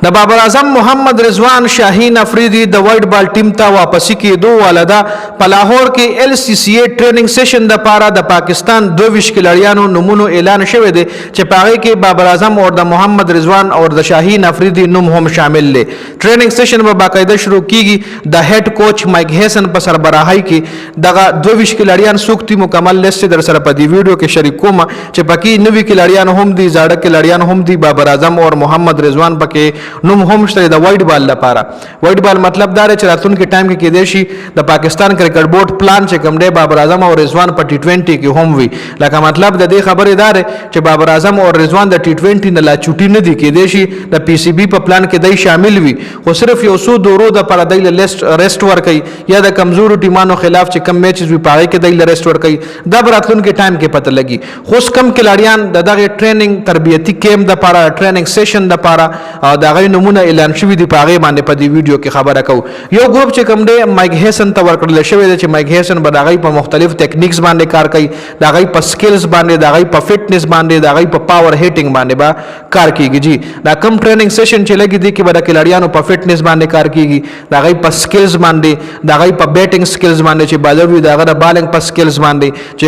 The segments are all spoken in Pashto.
د بابر اعظم محمد رضوان شاهین افریدی د وایټ بال ټیم ته واپسی کېدو ولدا په لاهور کې LCCA ټریننګ سیشن د پاره د پاکستان 22 کھلاڑیانو نمونو اعلان شوه دی چې پاره کې بابر اعظم او د محمد رضوان او د شاهین افریدی نوم هم شامل دي. ټریننګ سیشن به باقاعده شروع کیږي. د هډ کوچ مایک هیسن په سربراهی کې دغه 22 کھلاڑیان سوکتي مکمل لیست در سره په دی ویډیو کې شریک کوم چې پکې نوې کھلاڑیان هم دي، زاړه کھلاڑیان هم دي. بابر اعظم او محمد رضوان پکې نوم هم شته د وایټ بال لپاره. وایټ بال مطلب دا چې راتلونکي ټایم کې کېدای شي د پاکستان کرکټ بورډ پلان چې کوم دی بابر اعظم او رضوان په T20 کې هم وي. لکه مطلب د دې خبرې دا دی چې بابر اعظم او رضوان د T20 نه لا چوټي نه دي کېدای شي د PCB په پلان کې دای شامل وي، خو صرف یو څو دورو د پر دای لیست ریسټ ور کوي یا د کمزورو ټیمانو خلاف چې کم میچز وي پاره کې دای ریسټ ور کوي. دا راتلونکي ټایم کې پته لګي. خو کم کھلاڑیان دغه ټریننګ تربیتی کیمپ د پاره ټریننګ سیشن د پاره دغه نمونه اعلان شوی دی. پاغه باندې په دې ویډیو کې خبره کو. یو ګروپ چې کوم دی مایک هیسن ته ورکړل شوی دی چې مایک هیسن به دغه په مختلف ټیکنیکس باندې کار کوي، دغه په سکلز باندې، دغه په فټنس باندې، دغه په پاور هیټینګ باندې با کار کیږي. جی دا کم ټریننګ سیشن چې لګي دی کې به د کھلاڑیانو په فټنس باندې کار کیږي، دغه په سکلز باندې، دغه په بیټینګ سکلز باندې چې بالر وي دغه د بالینګ په سکلز باندې، چې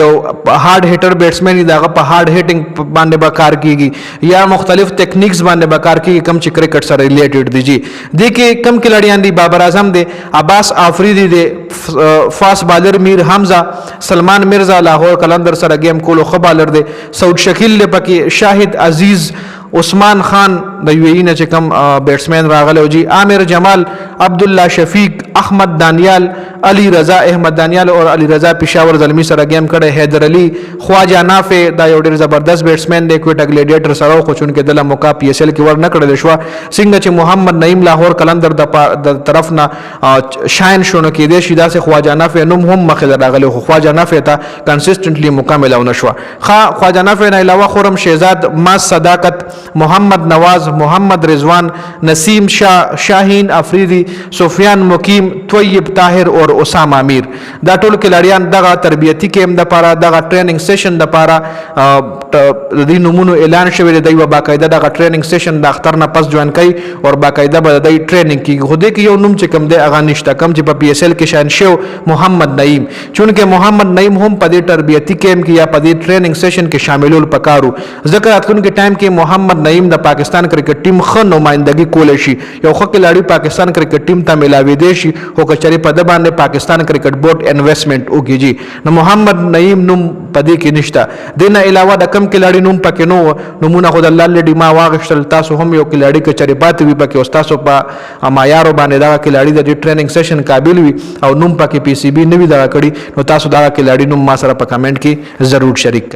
هارد هیټر بیټسمن دی دغه په هارد هیټینګ باندې به کار کیږي یا مختلف ټیکنیکس باندې به کار کیږي کم چې کرکټ سره ریلیټډ دی. جی دې کې کم کھلاڑیان دي. بابر اعظم دی، عباس آفریدی دی، فاست بالر میر حمزه، سلمان مرزا لاهور قلندر سره گیم کولو خو بالر دی، سعود شکیل دی پکې، شاهد عزیز، عثمان خان د UAE نه چې کم بیټسمن راغلی. جی عامر جمال، عبد الله شفیق، احمد دانیال، علی رضا احمد دانیال او علی رضا پېښور زلمی سره گیم کړي. حیدر علی، خواجه نافع دا یو ډیر زبردست بیټسمن دی، کوټا ګلیډیټر سره خو چون کې دله موقع PSL کې ور نه کړل شو. څنګه چې محمد نعیم لاهور قلندر د طرف نه شاین شونه کې دی شي داسې خواجه نافع نوم هم مخې راغلی، خو خواجه نافع ته کنسسټنټلی مکمل او نشو. خواجه نافع نه علاوه خورم شهزاد، ماس صداقت، محمد نواز، محمد رضوان، نسیم شاه، شاهین افریدی، سفیان مقیم، طیب طاهر او اسامه امیر. دا ټول کھلاڑیان دغه تربیتی کیمپ د پاره دغه ټریننګ سیشن د پاره د دې نمونه اعلان شوی دی. باقاعده دغه ټریننګ سیشن د اختر نه پس جوائن کوي او باقاعده به د ټریننګ کیږي. خو دې کې یو نوم چې کم دی هغه نشته، کم چې په PSL کې شان شو محمد نعیم، چونکه محمد نعیم هم په دې تربیتی کیمپ کې یا په دې ټریننګ سیشن کې شاملول پکارو. ځکه راتلونکي ټایم کې محمد نعیم د پاکستان کرکټ ټیم خو نمائندګي کول شي، یو خو کھلاڑی پاکستان کرکټ ټیم ته ملاوي دي شي، خو کچري په د باندې پاکستان کرکټ بورډ انویسټمنٹ وکړي. نو محمد نعیم نوم پدې کې نشته. دینه علاوه د کم کھلاڑی نوم پکې نو نمونه خدای الله لډي ما واغشتل. تاسو هم یو کھلاڑی کچري پاتې وي پکې او تاسو په معیار باندې دا کھلاڑی د ټریننګ سیشن قابل وي او نوم پکې PCB نوي دا کړی، نو تاسو دا کھلاڑی نوم ما سره په کمنټ کې ضرور شریک